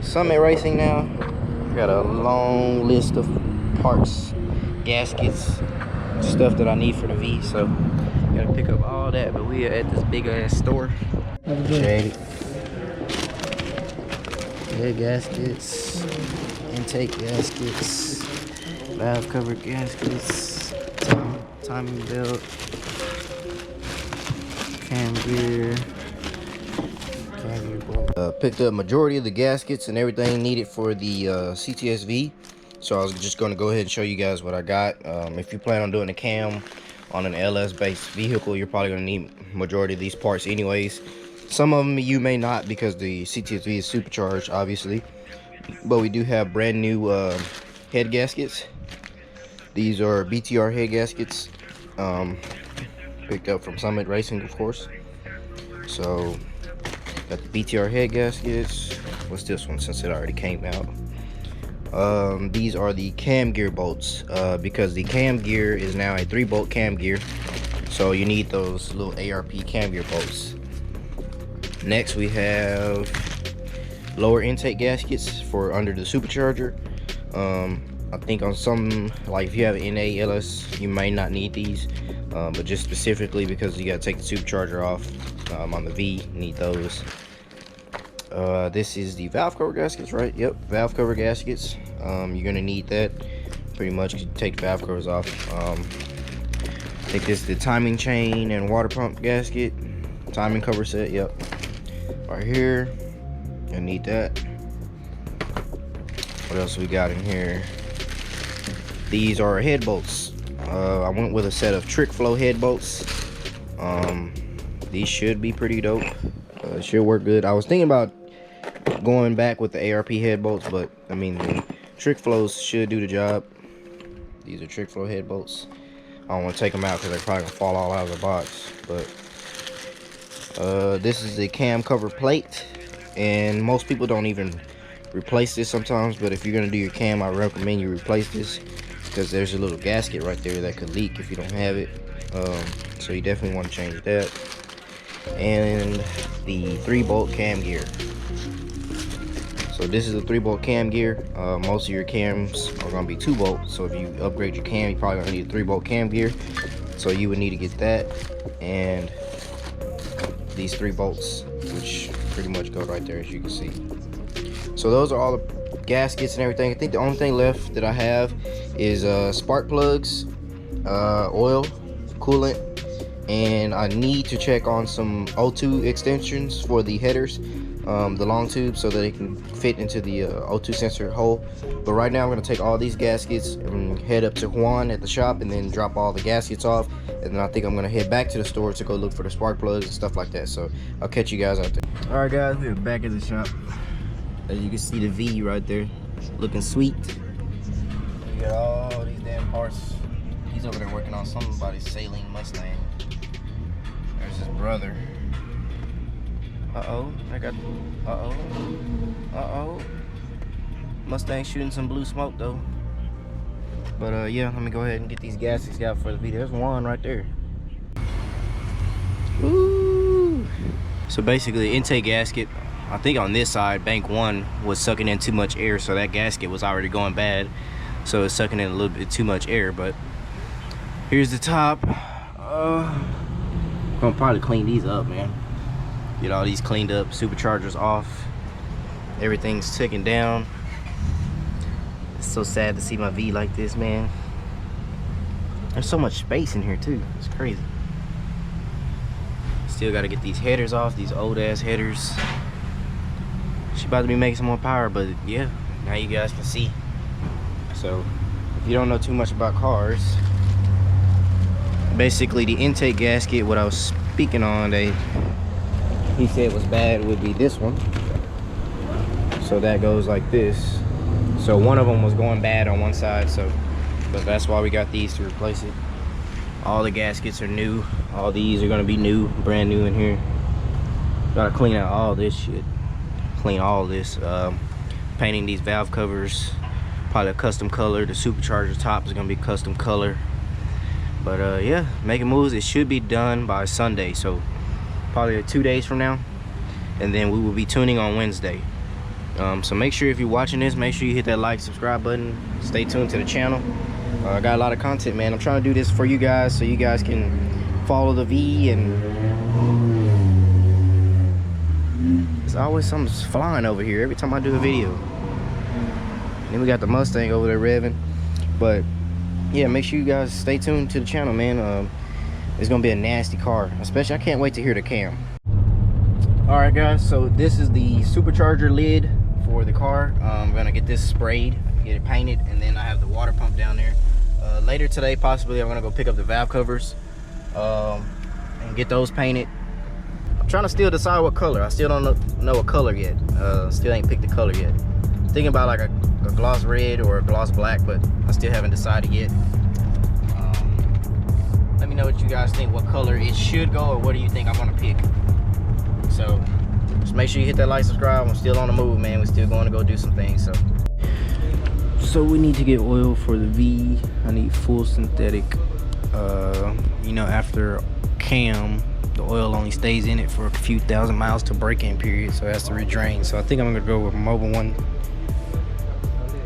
Summit Racing now. Got a long list of parts, gaskets, stuff that I need for the V, so gotta pick up all that. But we are at this big ass store. Shady. Head gaskets, intake gaskets, valve cover gaskets, timing belt, cam gear. Picked up majority of the gaskets and everything needed for the cts-v, so I was just going to go ahead and show you guys what I got. If you plan on doing a cam on an LS based vehicle, you're probably going to need majority of these parts anyways. Some of them you may not, because the cts-v is supercharged obviously, but we do have brand new head gaskets. These are BTR head gaskets, picked up from Summit Racing, of course. So got the BTR head gaskets. What's this one, since it already came out? These are the cam gear bolts, because the cam gear is now a 3-bolt cam gear, so you need those little ARP cam gear bolts. Next we have lower intake gaskets for under the supercharger. I think on some, like if you have an NA LS, you may not need these, but just specifically because you gotta take the supercharger off on the V, you need those. This is the valve cover gaskets, right? Yep, valve cover gaskets. You're gonna need that pretty much to take the valve covers off. I think this is the timing chain and water pump gasket, timing cover set. Yep, right here. I need that. What else we got in here? These are head bolts. I went with a set of trick flow head bolts. These should be pretty dope. It should work good. I was thinking about going back with the ARP head bolts, but I mean the trick flows should do the job. These are trick flow head bolts. I don't want to take them out because they're probably gonna fall all out of the box. But this is the cam cover plate, and most people don't even replace this sometimes, but if you're gonna do your cam, I recommend you replace this, because there's a little gasket right there that could leak if you don't have it. So you definitely want to change that. And the 3-bolt cam gear. So this is a 3-bolt cam gear. Most of your cams are going to be 2-bolt, so if you upgrade your cam, you're probably going to need a 3-bolt cam gear. So you would need to get that and these 3 bolts, which pretty much go right there, as you can see. So those are all the gaskets and everything. I think the only thing left that I have is spark plugs, oil, coolant, and I need to check on some O2 extensions for the headers, the long tube, so that it can fit into the O2 sensor hole. But right now I'm going to take all these gaskets and head up to Juan at the shop and then drop all the gaskets off, and then I think I'm going to head back to the store to go look for the spark plugs and stuff like that. So I'll catch you guys out there. Alright guys, we're back at the shop. As you can see, the V right there looking sweet. We got all these damn parts. He's over there working on somebody's saline Mustang. There's his brother. Uh-oh, I got, uh-oh. Mustang shooting some blue smoke though. But yeah, let me go ahead and get these gaskets out for the video. There's one right there. Woo! So basically, the intake gasket, I think on this side, bank 1 was sucking in too much air, so that gasket was already going bad. So it's sucking in a little bit too much air, but here's the top. I'm gonna probably clean these up, man. Get all these cleaned up, superchargers off. Everything's ticking down. It's so sad to see my V like this, man. There's so much space in here too. It's crazy. Still gotta get these headers off, these old ass headers. She about to be making some more power, but yeah, now you guys can see. So if you don't know too much about cars, basically the intake gasket, what I was speaking on, he said was bad, would be this one. So that goes like this. So one of them was going bad on one side, so but that's why we got these to replace it. All the gaskets are new. All these are gonna be new, brand new in here. Gotta clean out all this shit. Clean all this. Painting these valve covers, probably a custom color. The supercharger top is gonna be custom color. But yeah, making moves. It should be done by Sunday, so probably 2 days from now, and then we will be tuning on Wednesday. So make sure if you're watching this, make sure you hit that like, subscribe button. Stay tuned to the channel. I got a lot of content, man. I'm trying to do this for you guys so you guys can follow the V, and there's always something flying over here every time I do a video. And then we got the Mustang over there revving. But yeah, make sure you guys stay tuned to the channel, man. It's gonna be a nasty car, especially I can't wait to hear the cam. All right guys, so this is the supercharger lid for the car. I'm gonna get this sprayed, get it painted, and then I have the water pump down there. Later today, possibly, I'm gonna go pick up the valve covers and get those painted. I'm trying to still decide what color. I still don't know a color yet. Still ain't picked the color yet. Thinking about like a gloss red or a gloss black, but I still haven't decided yet. Let me know what you guys think, what color it should go, or what do you think I'm gonna pick. So just make sure you hit that like, subscribe. I'm still on the move, man. We're still going to go do some things. So we need to get oil for the V. I need full synthetic. You know, after cam, the oil only stays in it for a few thousand miles to break-in period, so it has to redrain. So I think I'm gonna go with Mobil 1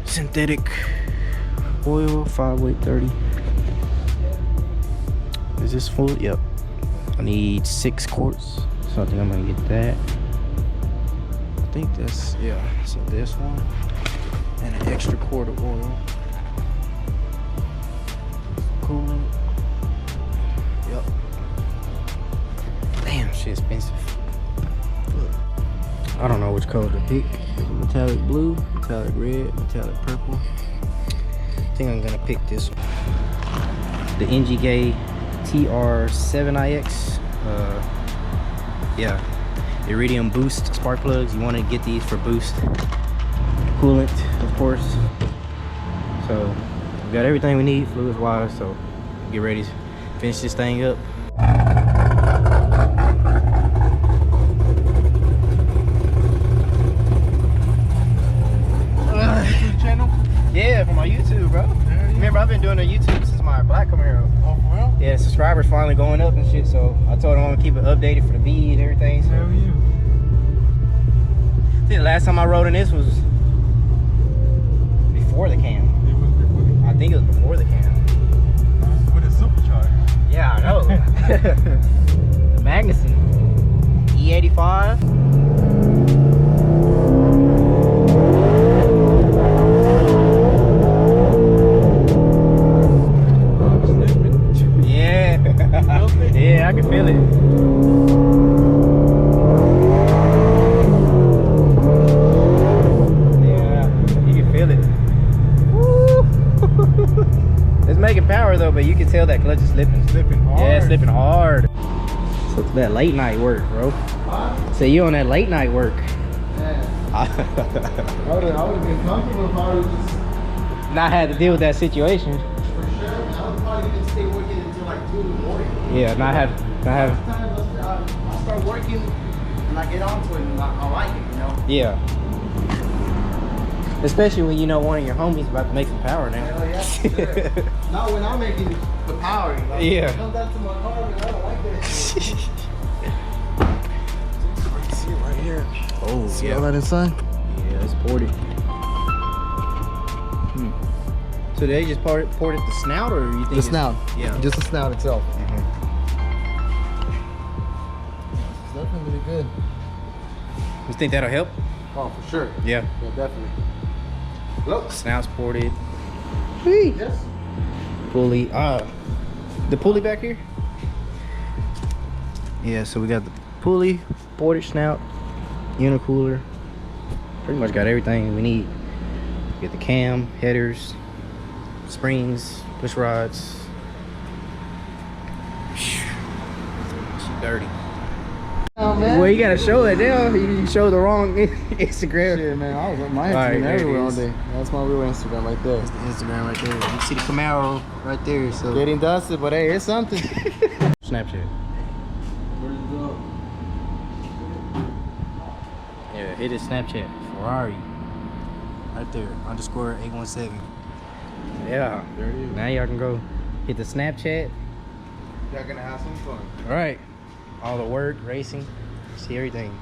synthetic oil, 5-weight 30. Is this full? Yep. I need 6 quarts. So I think I'm gonna get that. I think that's, yeah, so this one and an extra quart of oil. Coolant. Yep. Damn, shit expensive. Look. I don't know which color to pick. Metallic blue, metallic red, metallic purple. I think I'm gonna pick this one. The NGK TR7iX. Yeah, Iridium Boost spark plugs. You want to get these for boost. Coolant, of course. So we got everything we need fluids wise, so get ready to finish this thing up. Channel? Yeah, for my YouTube, bro. Remember, I've been doing a YouTube since my black Camaro. Oh, for real? Yeah, subscribers finally going up and shit, so I told them I'm gonna keep it updated for the V and everything. So. Hell yeah. I think the last time I rode in this was before the cam. It was before the I think it was before the cam. with a supercharger. Yeah, I know. The Magnuson E85. Yeah, I can feel it. Yeah, you can feel it. Woo. It's making power though, but you can tell that clutch is slipping. Slipping hard. Yeah, it's slipping hard. So it's that late night work, bro. What? So you on that late night work. Yeah. I would have been comfortable if I was just... Not had to deal with that situation. For sure, man. I would probably even stay working until like 2 in the morning. Yeah, not have. Sometimes I start working and I get onto it and I like it, you know? Yeah. Especially when you know one of your homies about to make some power now. Hell yeah, sure. Not when I'm making the power. You know? Yeah. When it comes down to my car, man, I don't like that shit. See it right here. Oh, See yeah. all that inside? Yeah, it's ported. So they just ported the snout, or you think The snout. Yeah. Just the snout itself. It's definitely really good. You think that'll help? Oh, for sure. Yeah. Yeah, definitely. Look. Snout's ported. Yes. Pulley. The pulley back here? Yeah, so we got the pulley, ported snout, intercooler. Pretty much got everything we need. Get the cam, headers, springs, push rods. She's dirty. Oh, man. Well, you gotta show it now. You showed the wrong Instagram. Shit, man, I was on my All right, Instagram there it everywhere all is. day. That's my real Instagram right there. That's the Instagram right there. You can see the Camaro right there. So Getting dusted, but hey, it's something. Snapchat. Where's it go? Yeah, hit his Snapchat. Ferrari. Right there. _817. Yeah. There it is. Now y'all can go hit the Snapchat. Y'all gonna have some fun. All right. All the work, racing, see everything.